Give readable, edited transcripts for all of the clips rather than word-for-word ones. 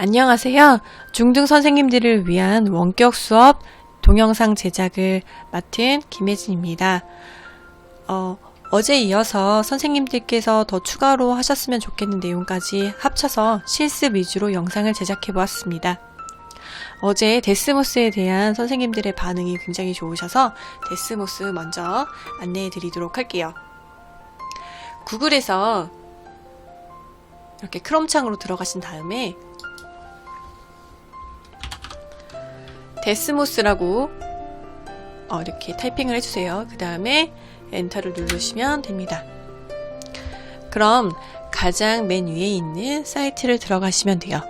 안녕하세요. 중등 선생님들을 위한 원격 수업 동영상 제작을 맡은 김혜진입니다. 어제 이어서 선생님들께서 더 추가로 하셨으면 좋겠는 내용까지 합쳐서 실습 위주로 영상을 제작해 보았습니다. 어제 데스모스에 대한 선생님들의 반응이 굉장히 좋으셔서 데스모스 먼저 안내해 드리도록 할게요. 구글에서 이렇게 크롬 창으로 들어가신 다음에 데스모스라고 이렇게 타이핑을 해주세요. 그 다음에 엔터를 누르시면 됩니다. 그럼 가장 맨 위에 있는 사이트를 들어가시면 돼요.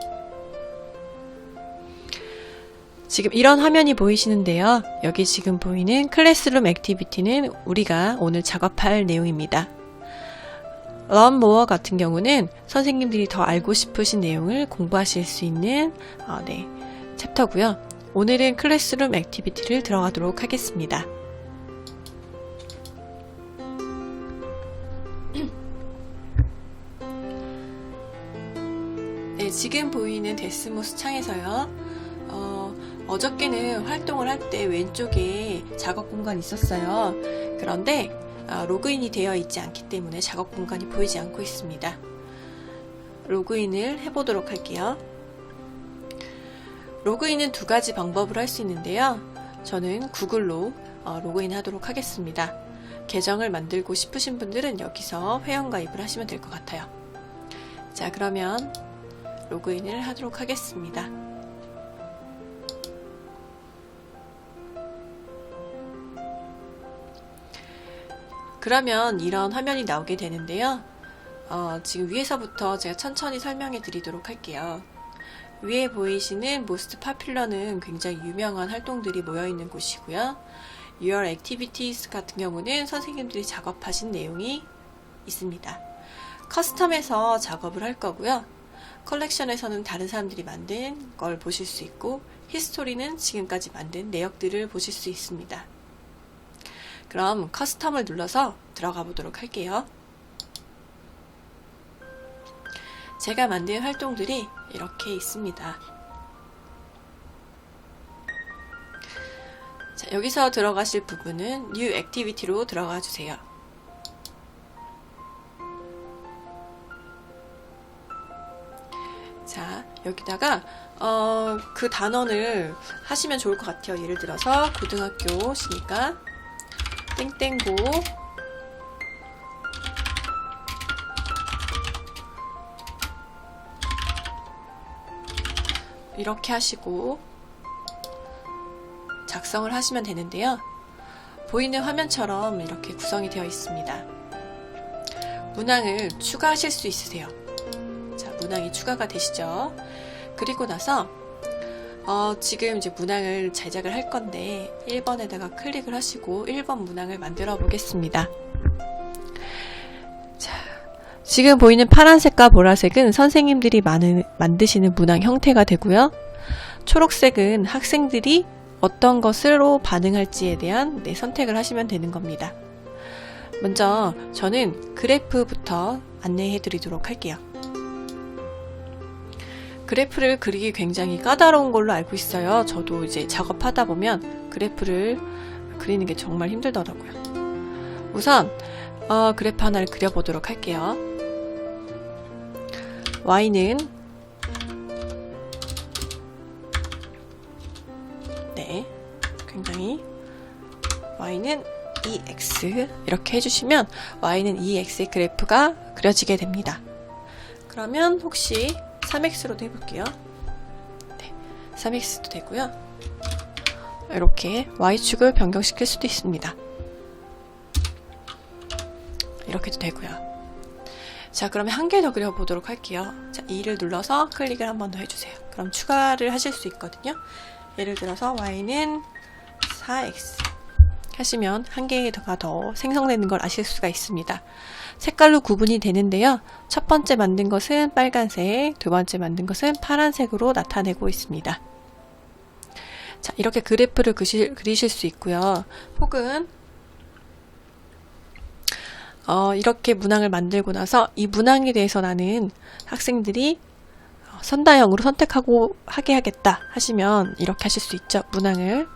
지금 이런 화면이 보이시는데요. 여기 지금 보이는 클래스룸 액티비티는 우리가 오늘 작업할 내용입니다. Learn More 같은 경우는 선생님들이 더 알고 싶으신 내용을 공부하실 수 있는 챕터고요. 오늘은 클래스룸 액티비티를 들어가도록 하겠습니다. 네, 지금 보이는 데스모스 창에서요. 어저께는 활동을 할 때 왼쪽에 작업 공간이 있었어요. 그런데 로그인이 되어 있지 않기 때문에 작업 공간이 보이지 않고 있습니다. 로그인을 해보도록 할게요. 로그인은 두 가지 방법으로 할 수 있는데요. 저는 구글로 로그인 하도록 하겠습니다. 계정을 만들고 싶으신 분들은 여기서 회원가입을 하시면 될 것 같아요. 자, 그러면 로그인을 하도록 하겠습니다. 그러면 이런 화면이 나오게 되는데요. 지금 위에서부터 제가 천천히 설명해 드리도록 할게요. 위에 보이시는 Most Popular는 굉장히 유명한 활동들이 모여있는 곳이고요. Your Activities 같은 경우는 선생님들이 작업하신 내용이 있습니다. 커스텀에서 작업을 할 거고요. 컬렉션에서는 다른 사람들이 만든 걸 보실 수 있고, 히스토리는 지금까지 만든 내역들을 보실 수 있습니다. 그럼 커스텀을 눌러서 들어가 보도록 할게요. 제가 만든 활동들이 이렇게 있습니다. 자, 여기서 들어가실 부분은 New Activity로 들어가 주세요. 자, 여기다가 그 단원을 하시면 좋을 것 같아요. 예를 들어서 고등학교시니까 땡땡고 이렇게 하시고 작성을 하시면 되는데요. 보이는 화면처럼 이렇게 구성이 되어 있습니다. 문항을 추가하실 수 있으세요. 자, 문항이 추가가 되시죠. 그리고 나서 지금 이제 문항을 제작을 할 건데 1번에다가 클릭을 하시고 1번 문항을 만들어 보겠습니다. 자, 지금 보이는 파란색과 보라색은 선생님들이 만드시는 문항 형태가 되고요. 초록색은 학생들이 어떤 것으로 반응할지에 대한 선택을 하시면 되는 겁니다. 먼저 저는 그래프부터 안내해 드리도록 할게요. 그래프를 그리기 굉장히 까다로운 걸로 알고 있어요. 저도 이제 작업하다 보면 그래프를 그리는 게 정말 힘들더라고요. 우선 그래프 하나를 그려보도록 할게요. y는 굉장히 y는 2x 이렇게 해주시면 y는 2x의 그래프가 그려지게 됩니다. 그러면 혹시 3x로도 해볼게요. 네, 3x도 되고요. 이렇게 y축을 변경시킬 수도 있습니다. 이렇게도 되고요. 자, 그러면 한 개 더 그려보도록 할게요. 자, 2를 눌러서 클릭을 한 번 더 해주세요. 그럼 추가를 하실 수 있거든요. 예를 들어서 y는 4x 하시면 한 개가 더 생성되는 걸 아실 수가 있습니다. 색깔로 구분이 되는데요. 첫 번째 만든 것은 빨간색, 두 번째 만든 것은 파란색으로 나타내고 있습니다. 자, 이렇게 그래프를 그리실 수 있고요. 혹은 이렇게 문항을 만들고 나서 이 문항에 대해서 나는 학생들이 선다형으로 선택하고 하게 하겠다 하시면 이렇게 하실 수 있죠. 문항을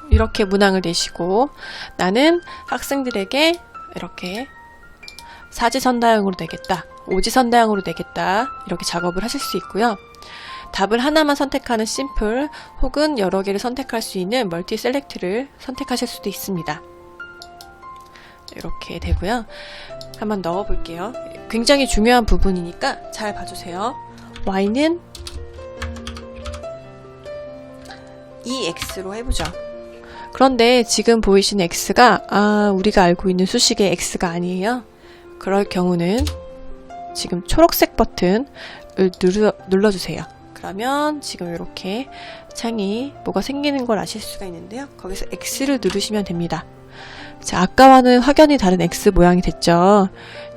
이렇게 문항을 내시고, 나는 학생들에게 이렇게 사지선다형으로 내겠다, 오지선다형으로 내겠다, 이렇게 작업을 하실 수 있고요. 답을 하나만 선택하는 심플 혹은 여러 개를 선택할 수 있는 멀티 셀렉트를 선택하실 수도 있습니다. 이렇게 되고요. 한번 넣어 볼게요. 굉장히 중요한 부분이니까 잘 봐주세요. y는 EX로 해보죠. 그런데 지금 보이시는 x가 우리가 알고 있는 수식의 x가 아니에요. 그럴 경우는 지금 초록색 버튼을 눌러주세요. 그러면 지금 이렇게 창이 뭐가 생기는 걸 아실 수가 있는데요. 거기서 x를 누르시면 됩니다. 자, 아까와는 확연히 다른 x 모양이 됐죠.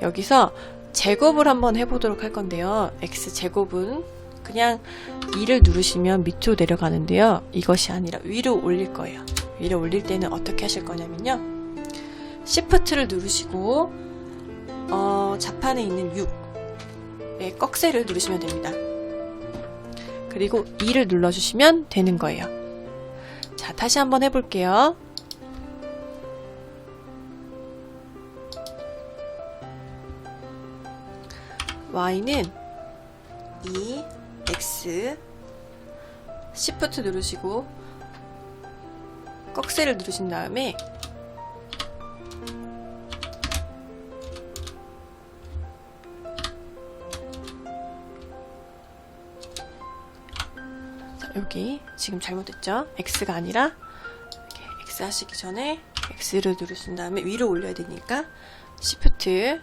여기서 제곱을 한번 해보도록 할 건데요. x제곱은 그냥 2를 누르시면 밑으로 내려가는데요. 이것이 아니라 위로 올릴 거예요. 위로 올릴 때는 어떻게 하실 거냐면요. Shift를 누르시고 좌판에 있는 6의 꺽쇠를 누르시면 됩니다. 그리고 2를 눌러주시면 되는 거예요. 자, 다시 한번 해볼게요. y는 2, x, Shift 누르시고 꺽쇠를 누르신 다음에 자, 여기 지금 잘못됐죠? x가 아니라 이렇게 x 하시기 전에 x를 누르신 다음에 위로 올려야 되니까 Shift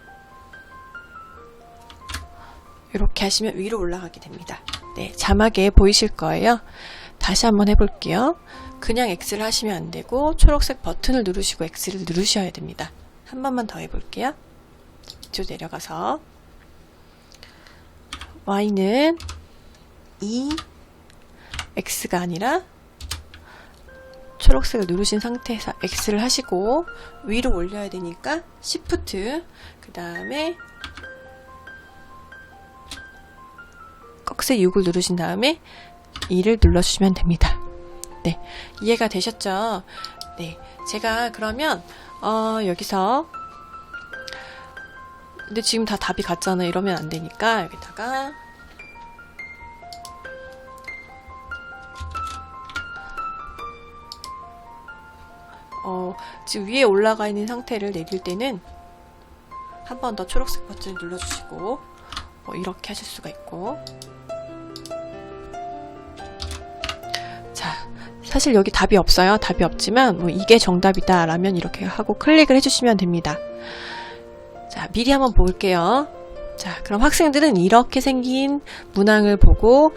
이렇게 하시면 위로 올라가게 됩니다. 네, 자막에 보이실 거예요. 다시 한번 해볼게요. 그냥 X를 하시면 안 되고 초록색 버튼을 누르시고 X를 누르셔야 됩니다. 한 번만 더 해볼게요. 밑으로 내려가서 Y는 2, X가 아니라 초록색을 누르신 상태에서 X를 하시고 위로 올려야 되니까 Shift 그 다음에 꺽쇠 6을 누르신 다음에 2를 눌러주시면 됩니다. 네, 이해가 되셨죠? 네, 제가 그러면 여기서 근데 지금 다 답이 같잖아요. 이러면 안 되니까 여기다가 지금 위에 올라가 있는 상태를 내릴 때는 한 번 더 초록색 버튼을 눌러주시고 이렇게 하실 수가 있고, 자, 사실 여기 답이 없어요. 답이 없지만 이게 정답이다 라면 이렇게 하고 클릭을 해주시면 됩니다. 자, 미리 한번 볼게요. 자, 그럼 학생들은 이렇게 생긴 문항을 보고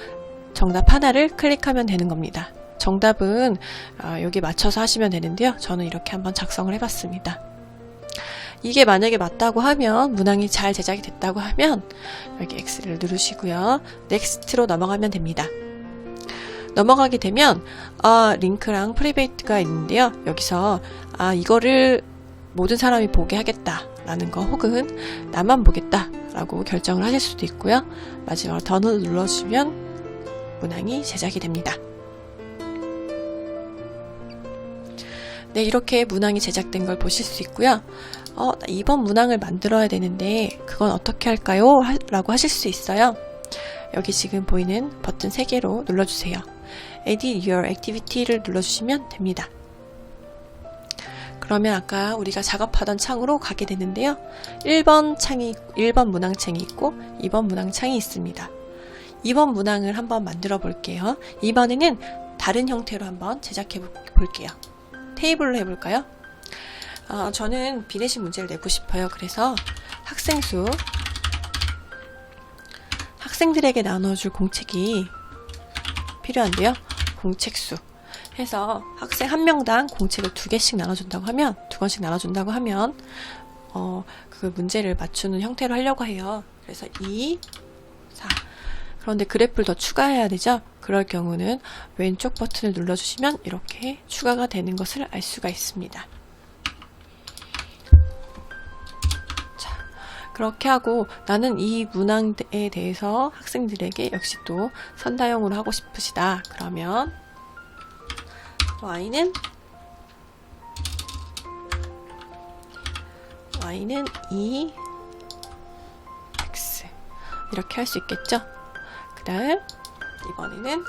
정답 하나를 클릭하면 되는 겁니다. 정답은 여기 맞춰서 하시면 되는데요. 저는 이렇게 한번 작성을 해봤습니다. 이게 만약에 맞다고 하면, 문항이 잘 제작이 됐다고 하면 여기 X를 누르시고요. 넥스트로 넘어가면 됩니다. 넘어가게 되면 링크랑 프리베이트가 있는데요. 여기서 이거를 모든 사람이 보게 하겠다 라는 거, 혹은 나만 보겠다 라고 결정을 하실 수도 있고요. 마지막으로 던을 눌러주시면 문항이 제작이 됩니다. 네, 이렇게 문항이 제작된 걸 보실 수 있고요. 이번 문항을 만들어야 되는데 그건 어떻게 할까요? 라고 하실 수 있어요. 여기 지금 보이는 버튼 3개로 눌러주세요. Edit Your Activity를 눌러주시면 됩니다. 그러면 아까 우리가 작업하던 창으로 가게 되는데요. 1번 문항창이 있고 2번 문항창이 있습니다. 2번 문항을 한번 만들어 볼게요. 이번에는 다른 형태로 한번 제작해 볼게요. 테이블로 해볼까요? 저는 비례식 문제를 내고 싶어요. 그래서 학생수, 학생들에게 나눠줄 공책이 필요한데요. 공책수 해서 학생 한 명당 공책을 2개씩 나눠준다고 하면, 2권씩 나눠준다고 하면 그 문제를 맞추는 형태로 하려고 해요. 그래서 2, 4 그런데 그래프를 더 추가해야 되죠? 그럴 경우는 왼쪽 버튼을 눌러주시면 이렇게 추가가 되는 것을 알 수가 있습니다. 자, 그렇게 하고 나는 이 문항에 대해서 학생들에게 역시 또 선다형으로 하고 싶으시다. 그러면 y는 2 x 이렇게 할 수 있겠죠? 그 다음 이번에는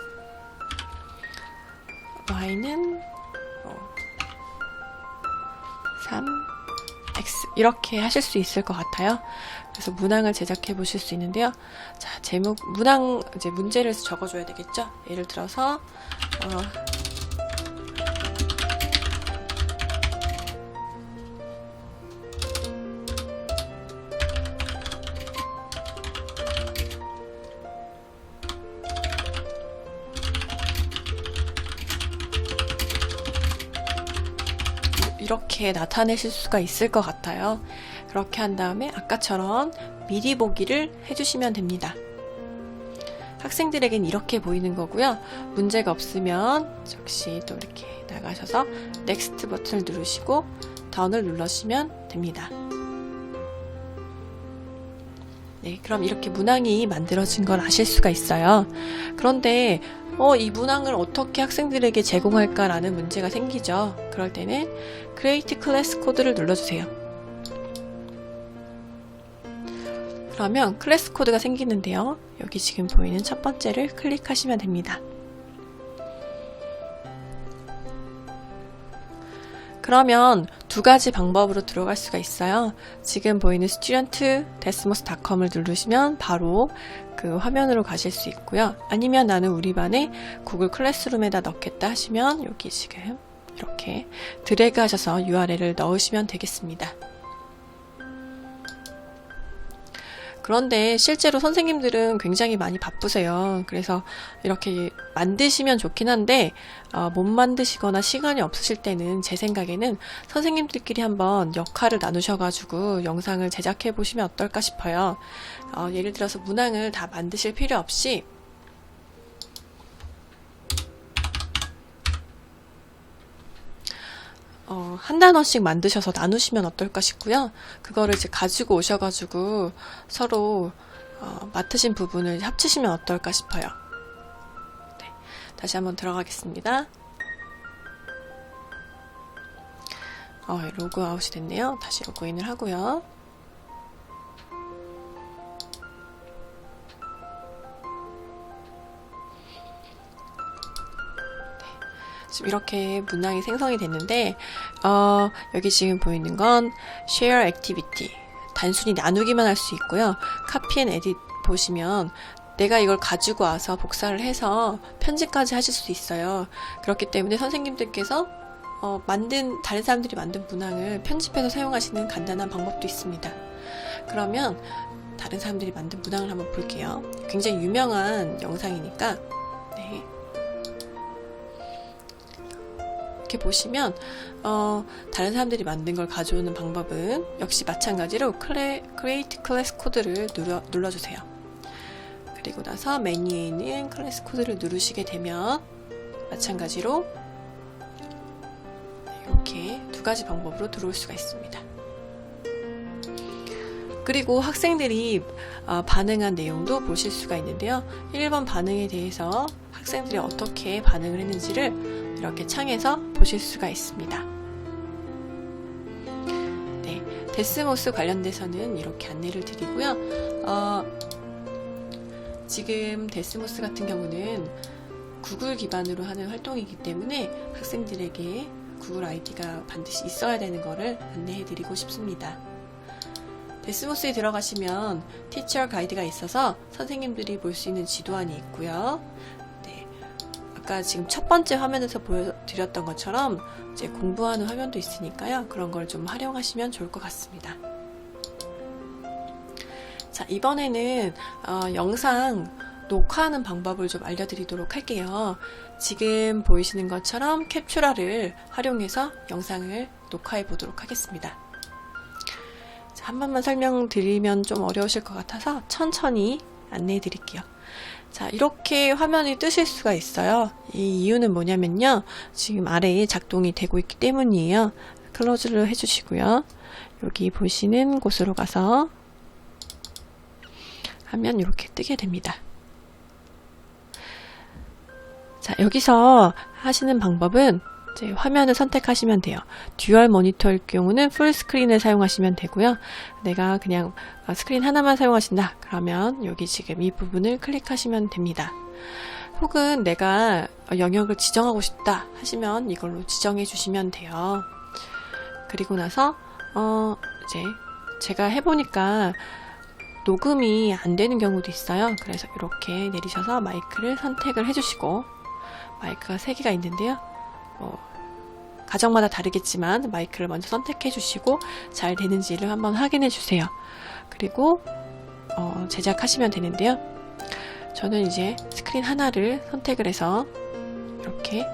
y는 3x 이렇게 하실 수 있을 것 같아요. 그래서 문항을 제작해 보실 수 있는데요. 자, 제목 문항 이제 문제를 적어줘야 되겠죠? 예를 들어서 이렇게 나타내실 수가 있을 것 같아요. 그렇게 한 다음에 아까처럼 미리 보기를 해주시면 됩니다. 학생들에겐 이렇게 보이는 거고요. 문제가 없으면 역시 또 이렇게 나가셔서 넥스트 버튼을 누르시고 던을 눌러주시면 됩니다. 네, 그럼 이렇게 문항이 만들어진 걸 아실 수가 있어요. 그런데 이 문항을 어떻게 학생들에게 제공할까라는 문제가 생기죠. 그럴 때는 Create Class 코드를 눌러주세요. 그러면 클래스 코드가 생기는데요. 여기 지금 보이는 첫 번째를 클릭하시면 됩니다. 그러면 두 가지 방법으로 들어갈 수가 있어요. 지금 보이는 student.desmos.com을 누르시면 바로 그 화면으로 가실 수 있고요. 아니면 나는 우리 반에 구글 클래스룸에다 넣겠다 하시면 여기 지금 이렇게 드래그 하셔서 URL을 넣으시면 되겠습니다. 그런데 실제로 선생님들은 굉장히 많이 바쁘세요. 그래서 이렇게 만드시면 좋긴 한데 못 만드시거나 시간이 없으실 때는 제 생각에는 선생님들끼리 한번 역할을 나누셔가지고 영상을 제작해 보시면 어떨까 싶어요. 예를 들어서 문항을 다 만드실 필요 없이 한 단원씩 만드셔서 나누시면 어떨까 싶고요. 그거를 이제 가지고 오셔가지고 서로 맡으신 부분을 합치시면 어떨까 싶어요. 네, 다시 한번 들어가겠습니다. 로그아웃이 됐네요. 다시 로그인을 하고요. 지금 이렇게 문항이 생성이 됐는데 여기 지금 보이는 건 Share Activity 단순히 나누기만 할 수 있고요. Copy and Edit 보시면 내가 이걸 가지고 와서 복사를 해서 편집까지 하실 수 있어요. 그렇기 때문에 선생님들께서 다른 사람들이 만든 문항을 편집해서 사용하시는 간단한 방법도 있습니다. 그러면 다른 사람들이 만든 문항을 한번 볼게요. 굉장히 유명한 영상이니까 네. 이렇게 보시면 다른 사람들이 만든 걸 가져오는 방법은 역시 마찬가지로 Create Class 코드를 눌러주세요. 그리고 나서 메뉴에 있는 클래스 코드를 누르시게 되면 마찬가지로 이렇게 두 가지 방법으로 들어올 수가 있습니다. 그리고 학생들이 반응한 내용도 보실 수가 있는데요. 1번 반응에 대해서 학생들이 어떻게 반응을 했는지를 이렇게 창에서 보실 수가 있습니다. 네, 데스모스 관련돼서는 이렇게 안내를 드리고요. 지금 데스모스 같은 경우는 구글 기반으로 하는 활동이기 때문에 학생들에게 구글 아이디가 반드시 있어야 되는 것을 안내해 드리고 싶습니다. 데스모스에 들어가시면 티처 가이드가 있어서 선생님들이 볼 수 있는 지도안이 있고요. 네, 아까 지금 첫 번째 화면에서 보여드렸던 것처럼 이제 공부하는 화면도 있으니까요. 그런 걸 좀 활용하시면 좋을 것 같습니다. 자, 이번에는 영상 녹화하는 방법을 좀 알려드리도록 할게요. 지금 보이시는 것처럼 캡처라를 활용해서 영상을 녹화해 보도록 하겠습니다. 자, 한 번만 설명드리면 좀 어려우실 것 같아서 천천히 안내해 드릴게요. 자, 이렇게 화면이 뜨실 수가 있어요. 이 이유는 뭐냐면요. 지금 아래에 작동이 되고 있기 때문이에요. 클로즈를 해주시고요. 여기 보시는 곳으로 가서 하면 이렇게 뜨게 됩니다. 자, 여기서 하시는 방법은 이제 화면을 선택하시면 돼요. 듀얼 모니터일 경우는 풀 스크린을 사용하시면 되고요. 내가 그냥 스크린 하나만 사용하신다. 그러면 여기 지금 이 부분을 클릭하시면 됩니다. 혹은 내가 영역을 지정하고 싶다 하시면 이걸로 지정해 주시면 돼요. 그리고 나서 이제 제가 해보니까 녹음이 안 되는 경우도 있어요. 그래서 이렇게 내리셔서 마이크를 선택을 해주시고, 마이크가 3개가 있는데요. 가정마다 다르겠지만 마이크를 먼저 선택해 주시고 잘 되는지를 한번 확인해 주세요. 그리고 제작하시면 되는데요. 저는 이제 스크린 하나를 선택을 해서 이렇게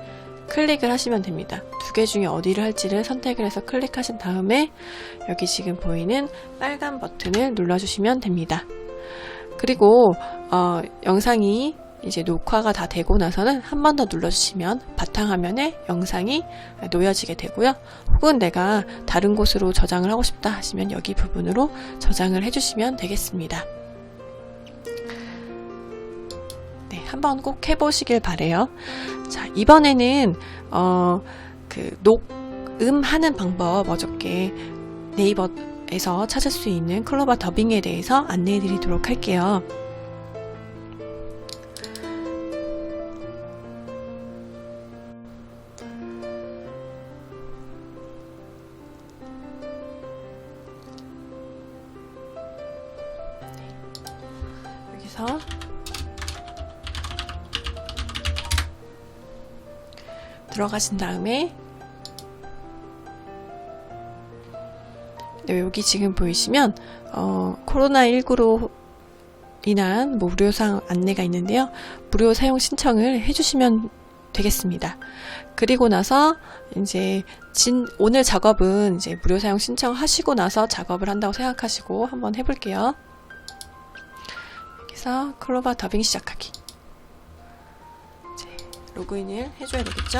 클릭을 하시면 됩니다. 2개 중에 어디를 할지를 선택을 해서 클릭하신 다음에 여기 지금 보이는 빨간 버튼을 눌러주시면 됩니다. 그리고 영상이 이제 녹화가 다 되고 나서는 한 번 더 눌러주시면 바탕화면에 영상이 놓여지게 되고요. 혹은 내가 다른 곳으로 저장을 하고 싶다 하시면 여기 부분으로 저장을 해주시면 되겠습니다. 네, 한번 꼭 해보시길 바래요. 자, 이번에는 녹음하는 방법 어저께 네이버에서 찾을 수 있는 클로바 더빙에 대해서 안내해 드리도록 할게요. 여기서 들어가신 다음에 여기 지금 보이시면 코로나19로 인한 무료 사용 안내가 있는데요. 무료 사용 신청을 해주시면 되겠습니다. 그리고 나서 이제 오늘 작업은 이제 무료 사용 신청하시고 나서 작업을 한다고 생각하시고 한번 해볼게요. 여기서 클로바 더빙 시작하기. 이제 로그인을 해줘야 되겠죠?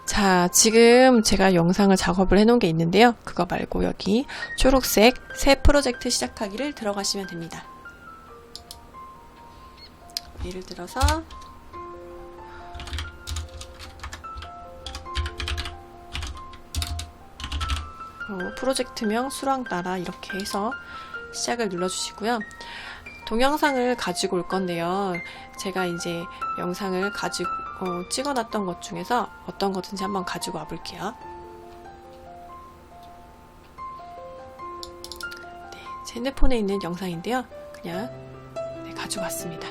자, 지금 제가 영상을 작업을 해놓은 게 있는데요. 그거 말고 여기 초록색 새 프로젝트 시작하기를 들어가시면 됩니다. 예를 들어서 프로젝트명 수락나라 이렇게 해서 시작을 눌러주시고요. 동영상을 가지고 올 건데요. 제가 이제 영상을 가지고 찍어놨던 것 중에서 어떤 거든지 한번 가지고 와볼게요. 네, 제 핸드폰에 있는 영상인데요. 그냥 가지고 왔습니다.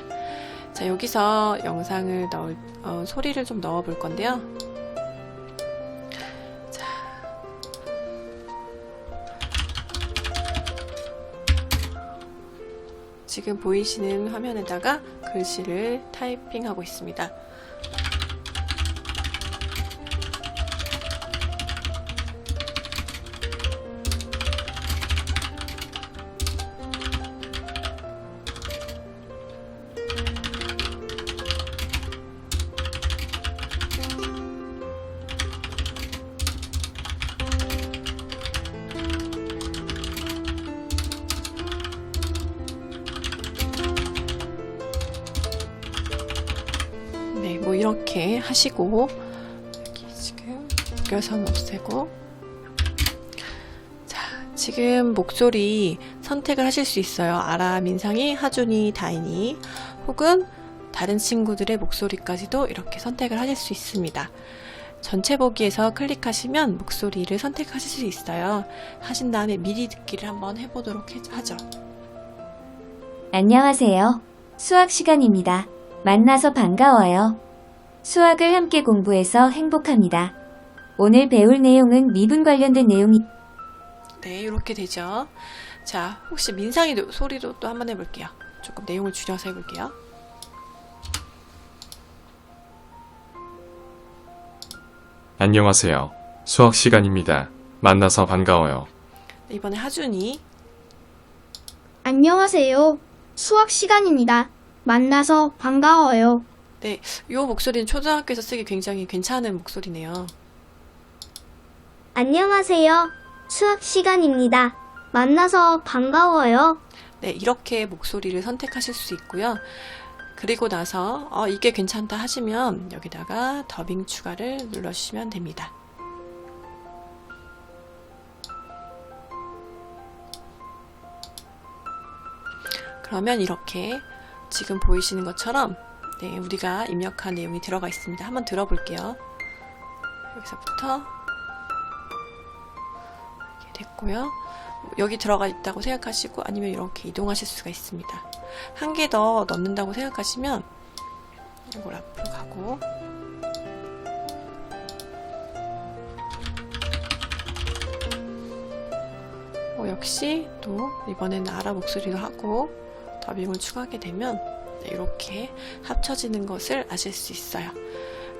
자, 여기서 영상을 소리를 좀 넣어 볼 건데요. 자, 지금 보이시는 화면에다가 글씨를 타이핑하고 있습니다. 네, 뭐 이렇게 하시고 여기 지금 연결선 없애고, 자, 지금 목소리 선택을 하실 수 있어요. 아라, 민상이, 하준이, 다인이 혹은 다른 친구들의 목소리까지도 이렇게 선택을 하실 수 있습니다. 전체 보기에서 클릭하시면 목소리를 선택하실 수 있어요. 하신 다음에 미리 듣기를 한번 해보도록 하죠. 안녕하세요. 수학 시간입니다. 만나서 반가워요. 수학을 함께 공부해서 행복합니다. 오늘 배울 내용은 미분 관련된 내용이 네, 이렇게 되죠. 자, 혹시 민상이 소리도 또 한번 해볼게요. 조금 내용을 줄여서 해볼게요. 안녕하세요. 수학 시간입니다. 만나서 반가워요. 네, 이번에 하준이. 안녕하세요. 수학 시간입니다. 만나서 반가워요. 네, 이 목소리는 초등학교에서 쓰기 굉장히 괜찮은 목소리네요. 안녕하세요. 수학 시간입니다. 만나서 반가워요. 네, 이렇게 목소리를 선택하실 수 있고요. 그리고 나서 이게 괜찮다 하시면 여기다가 더빙 추가를 눌러주시면 됩니다. 그러면 이렇게 지금 보이시는 것처럼 네, 우리가 입력한 내용이 들어가 있습니다. 한번 들어볼게요. 여기서부터 이렇게 됐고요. 여기 들어가 있다고 생각하시고 아니면 이렇게 이동하실 수가 있습니다. 한 개 더 넣는다고 생각하시면 이걸 앞으로 가고 역시 또 이번에는 아라 목소리도 하고 더빙을 추가하게 되면 이렇게 합쳐지는 것을 아실 수 있어요.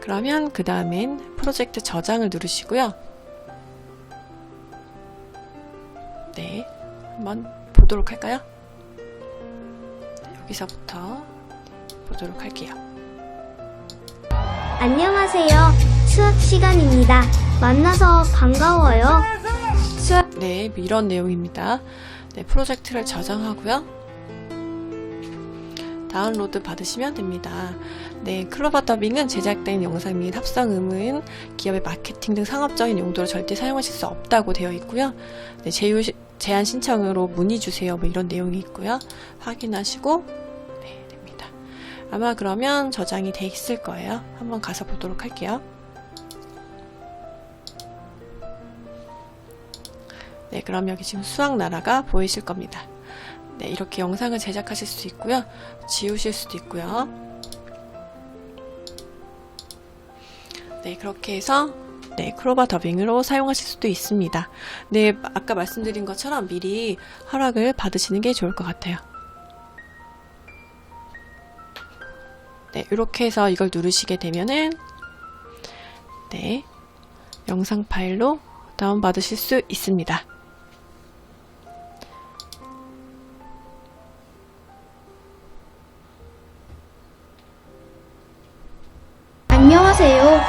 그러면 그 다음엔 프로젝트 저장을 누르시고요. 네, 한번 보도록 할까요? 여기서부터 보도록 할게요. 안녕하세요. 수학 시간입니다. 만나서 반가워요. 네, 이런 내용입니다. 네, 프로젝트를 저장하고요. 다운로드 받으시면 됩니다. 네, 클로버 더빙은 제작된 영상 및 합성 음은 기업의 마케팅 등 상업적인 용도로 절대 사용하실 수 없다고 되어 있고요. 네, 제한 신청으로 문의 주세요. 뭐 이런 내용이 있고요. 확인하시고 네, 됩니다. 아마 그러면 저장이 돼 있을 거예요. 한번 가서 보도록 할게요. 네, 그럼 여기 지금 수학나라가 보이실 겁니다. 네, 이렇게 영상을 제작하실 수 있고요. 지우실 수도 있고요. 네, 그렇게 해서 네, 클로버 더빙으로 사용하실 수도 있습니다. 네, 아까 말씀드린 것처럼 미리 허락을 받으시는 게 좋을 것 같아요. 네, 이렇게 해서 이걸 누르시게 되면은 네, 영상 파일로 다운받으실 수 있습니다. 안녕하세요.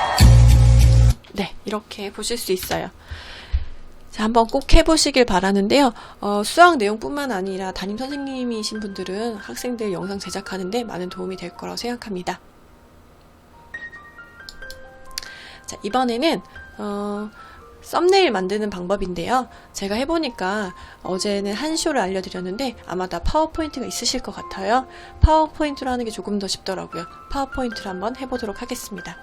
네, 이렇게 보실 수 있어요. 자, 한번 꼭 해보시길 바라는데요. 수학 내용뿐만 아니라 담임 선생님이신 분들은 학생들 영상 제작하는데 많은 도움이 될 거라고 생각합니다. 자, 이번에는 썸네일 만드는 방법인데요. 제가 해보니까 어제는 한 쇼를 알려드렸는데 아마 다 파워포인트가 있으실 것 같아요. 파워포인트로 하는 게 조금 더 쉽더라고요. 파워포인트를 한번 해보도록 하겠습니다.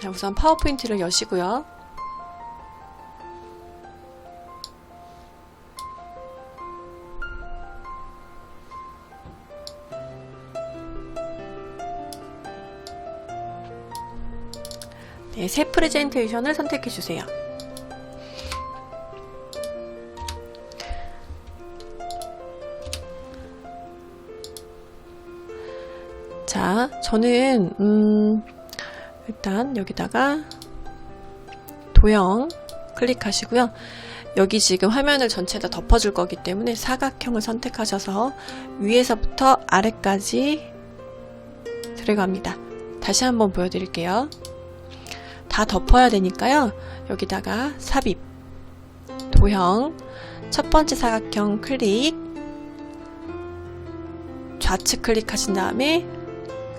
자, 우선 파워포인트를 여시고요. 네, 새 프레젠테이션을 선택해 주세요. 자, 저는 일단 여기다가 도형 클릭하시고요. 여기 지금 화면을 전체 다 덮어줄 거기 때문에 사각형을 선택하셔서 위에서부터 아래까지 들어갑니다. 다시 한번 보여드릴게요. 다 덮어야 되니까요. 여기다가 삽입, 도형, 첫 번째 사각형 클릭, 좌측 클릭하신 다음에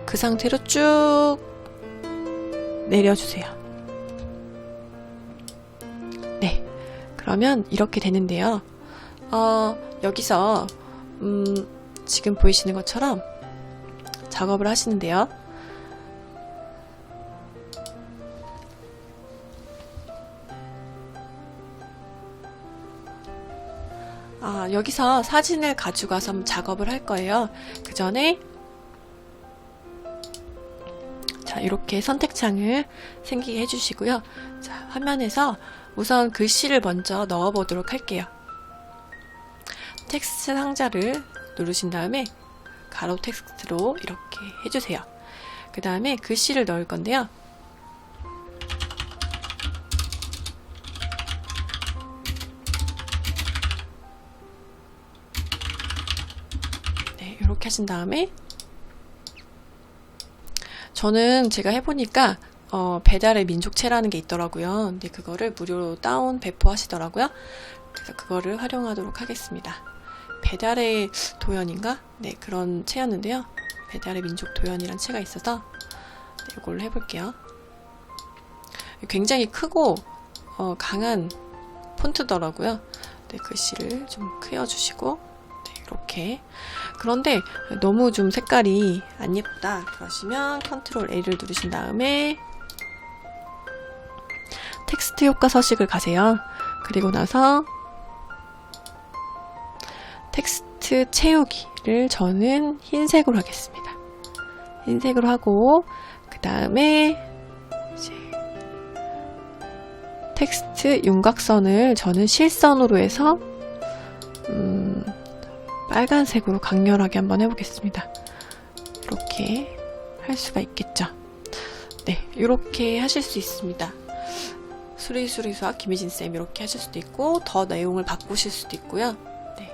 그 상태로 쭉 내려주세요. 네, 그러면 이렇게 되는데요. 여기서 지금 보이시는 것처럼 작업을 하시는데요. 여기서 사진을 가져가서 작업을 할 거예요. 그 전에 자, 이렇게 선택창을 생기게 해주시고요. 자, 화면에서 우선 글씨를 먼저 넣어보도록 할게요. 텍스트 상자를 누르신 다음에 가로 텍스트로 이렇게 해주세요. 그 다음에 글씨를 넣을 건데요. 네, 이렇게 하신 다음에 저는 제가 해보니까 배달의 민족체라는 게 있더라고요. 근데 그거를 무료로 다운 배포하시더라고요. 그래서 그거를 활용하도록 하겠습니다. 배달의 도연인가? 네, 그런 채였는데요. 배달의 민족 도연이란 채가 있어서 네, 이걸로 해볼게요. 굉장히 크고 강한 폰트더라고요. 네, 글씨를 좀 크여주시고 네, 이렇게. 그런데 너무 좀 색깔이 안 예쁘다 그러시면 컨트롤 A를 누르신 다음에 텍스트 효과 서식을 가세요. 그리고 나서 텍스트 채우기를 저는 흰색으로 하겠습니다. 흰색으로 하고 그 다음에 이제 텍스트 윤곽선을 저는 실선으로 해서 빨간색으로 강렬하게 한번 해보겠습니다. 이렇게 할 수가 있겠죠. 네, 이렇게 하실 수 있습니다. 수리수리수학 김희진쌤 이렇게 하실 수도 있고 더 내용을 바꾸실 수도 있고요. 네.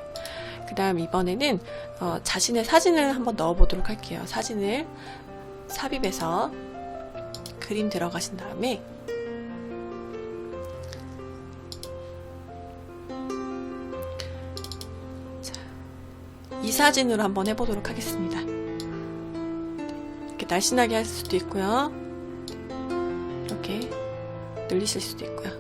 그 다음 이번에는 자신의 사진을 한번 넣어보도록 할게요. 사진을 삽입해서 그림 들어가신 다음에 이 사진으로 한번 해보도록 하겠습니다. 이렇게 날씬하게 할 수도 있고요. 이렇게 늘리실 수도 있고요.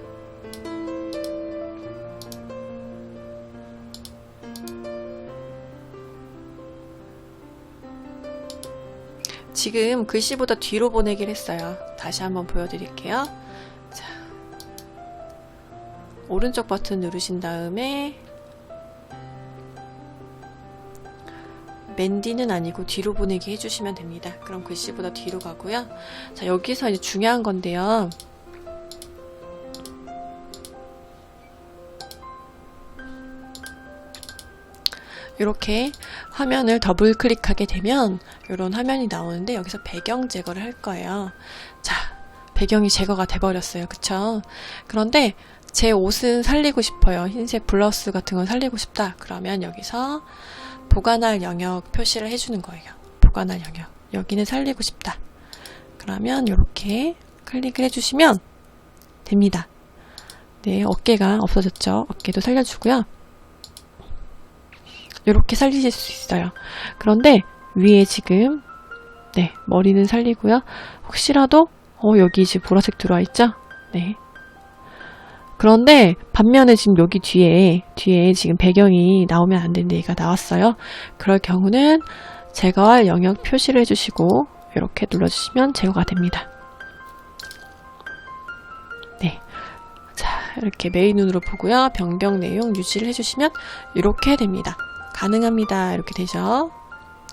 지금 글씨보다 뒤로 보내기를 했어요. 다시 한번 보여드릴게요. 자, 오른쪽 버튼 누르신 다음에 맨 뒤는 아니고 뒤로 보내기 해주시면 됩니다. 그럼 글씨보다 뒤로 가고요. 자, 여기서 이제 중요한 건데요. 이렇게 화면을 더블 클릭하게 되면 이런 화면이 나오는데 여기서 배경 제거를 할 거예요. 자, 배경이 제거가 돼버렸어요. 그쵸? 그런데 제 옷은 살리고 싶어요. 흰색 블러스 같은 건 살리고 싶다. 그러면 여기서 보관할 영역 표시를 해주는 거예요. 보관할 영역. 여기는 살리고 싶다. 그러면 이렇게 클릭을 해주시면 됩니다. 네, 어깨가 없어졌죠. 어깨도 살려주고요. 이렇게 살리실 수 있어요. 그런데 위에 지금 네, 머리는 살리고요. 혹시라도 여기 지금 보라색 들어와 있죠? 네. 그런데 반면에 지금 여기 뒤에 지금 배경이 나오면 안 되는데 얘가 나왔어요. 그럴 경우는 제거할 영역 표시를 해주시고 이렇게 눌러주시면 제거가 됩니다. 네. 자, 이렇게 메인눈으로 보고요. 변경 내용 유지를 해주시면 이렇게 됩니다. 가능합니다. 이렇게 되죠.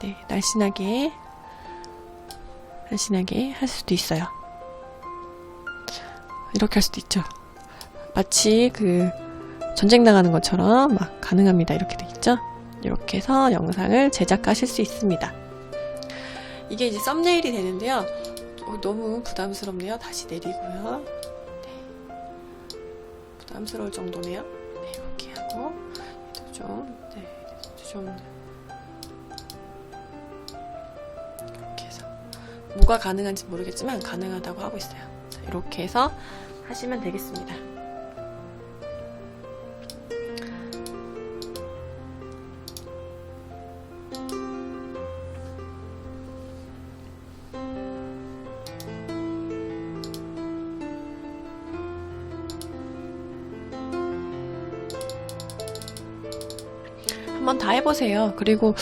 네, 날씬하게 할 수도 있어요. 이렇게 할 수도 있죠. 마치 그 전쟁 나가는 것처럼 막 가능합니다. 이렇게 돼 있죠. 이렇게 해서 영상을 제작하실 수 있습니다. 이게 이제 썸네일이 되는데요. 너무 부담스럽네요. 다시 내리고요. 네. 부담스러울 정도네요. 네, 이렇게 하고 얘도 좀, 네, 좀 이렇게 해서 뭐가 가능한지 모르겠지만 가능하다고 하고 있어요. 자, 이렇게 해서 하시면 되겠습니다. 한번 다 해보세요. 그리고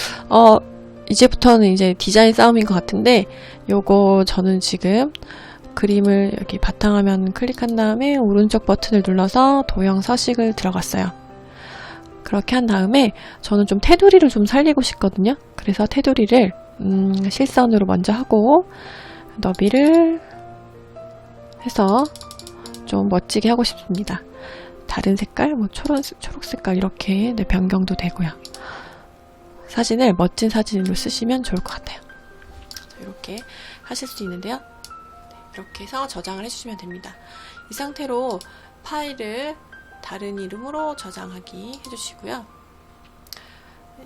이제부터는 이제 디자인 싸움인 것 같은데 요거 저는 지금 그림을 여기 바탕화면 클릭한 다음에 오른쪽 버튼을 눌러서 도형 서식을 들어갔어요. 그렇게 한 다음에 저는 좀 테두리를 좀 살리고 싶거든요. 그래서 테두리를 실선으로 먼저 하고 너비를 해서 좀 멋지게 하고 싶습니다. 다른 색깔, 뭐 초록 색깔 이렇게 변경도 되고요. 사진을 멋진 사진으로 쓰시면 좋을 것 같아요. 이렇게 하실 수 있는데요. 이렇게 해서 저장을 해주시면 됩니다. 이 상태로 파일을 다른 이름으로 저장하기 해주시고요.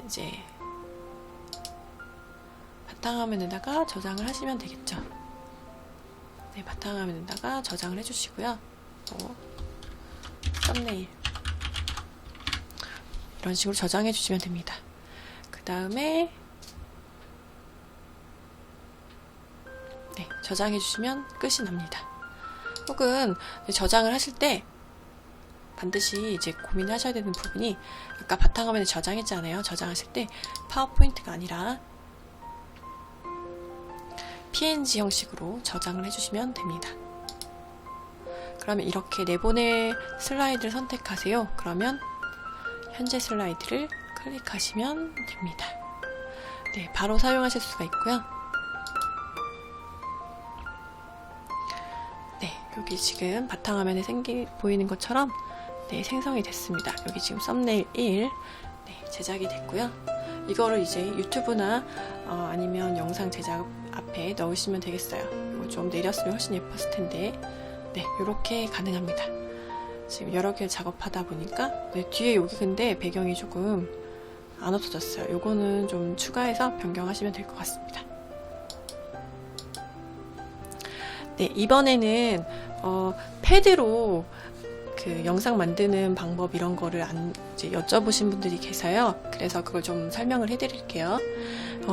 이제 바탕화면에다가 저장을 하시면 되겠죠. 네, 바탕화면에다가 저장을 해주시고요. 썸네일 이런 식으로 저장해 주시면 됩니다. 그 다음에 네, 저장해 주시면 끝이 납니다. 혹은 저장을 하실 때 반드시 이제 고민하셔야 되는 부분이 아까 바탕화면에 저장했잖아요. 저장하실 때 파워포인트가 아니라 PNG 형식으로 저장을 해주시면 됩니다. 그러면 이렇게 내보낼 슬라이드를 선택하세요. 그러면 현재 슬라이드를 클릭하시면 됩니다. 네, 바로 사용하실 수가 있고요. 네, 여기 지금 바탕화면에 보이는 것처럼 네, 생성이 됐습니다. 여기 지금 썸네일 1 네, 제작이 됐고요. 이거를 이제 유튜브나 아니면 영상 제작 앞에 넣으시면 되겠어요. 이거 좀 내렸으면 훨씬 예뻤을 텐데 네, 이렇게 가능합니다. 지금 여러 개 작업하다 보니까 네, 뒤에 여기 근데 배경이 조금 안 없어졌어요. 요거는 좀 추가해서 변경하시면 될 것 같습니다. 네, 이번에는 패드로 그 영상 만드는 방법 이런 거를 이제 여쭤보신 분들이 계세요. 그래서 그걸 좀 설명을 해드릴게요.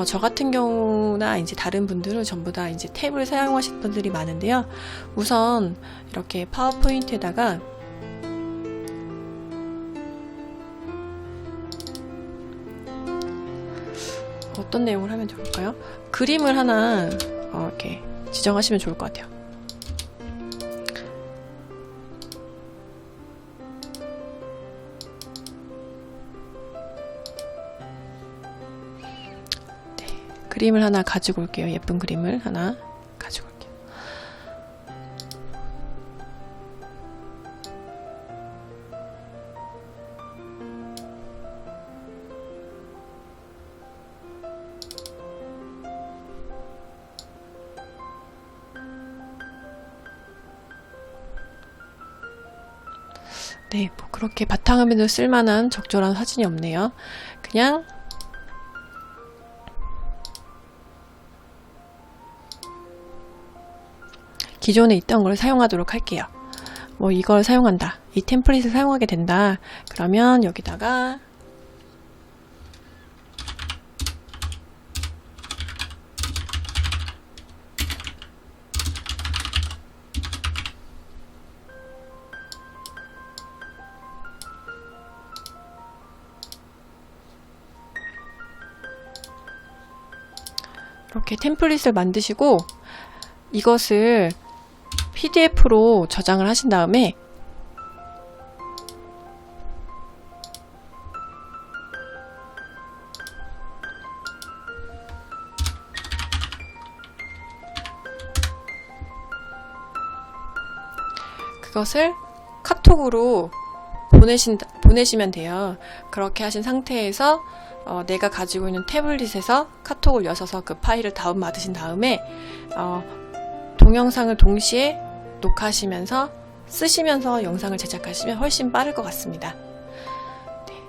저 같은 경우나 이제 다른 분들은 전부 다 이제 탭을 사용하시는 분들이 많은데요. 우선 이렇게 파워포인트에다가 어떤 내용을 하면 좋을까요? 그림을 하나 이렇게 지정하시면 좋을 것 같아요. 그림을 하나 가지고 올게요. 예쁜 그림을 하나 가지고 올게요. 네, 뭐 그렇게 바탕화면으로 쓸만한 적절한 사진이 없네요. 그냥 기존에 있던 걸 사용하도록 할게요. 뭐 이걸 사용한다. 이 템플릿을 사용하게 된다. 그러면 여기다가 이렇게 템플릿을 만드시고 이것을 PDF로 저장을 하신 다음에 그것을 카톡으로 보내시면 돼요. 그렇게 하신 상태에서 내가 가지고 있는 태블릿에서 카톡을 여셔서 그 파일을 다운받으신 다음에 동영상을 동시에 녹화하시면서 쓰시면서 영상을 제작하시면 훨씬 빠를 것 같습니다. 네.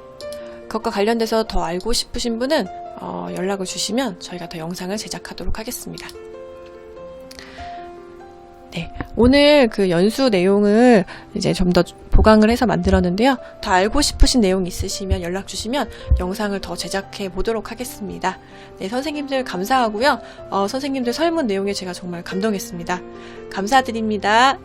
그것과 관련돼서 더 알고 싶으신 분은 연락을 주시면 저희가 더 영상을 제작하도록 하겠습니다. 네, 오늘 그 연수 내용을 이제 좀 더 보강을 해서 만들었는데요. 더 알고 싶으신 내용 있으시면 연락 주시면 영상을 더 제작해 보도록 하겠습니다. 네, 선생님들 감사하고요. 선생님들 설문 내용에 제가 정말 감동했습니다. 감사드립니다.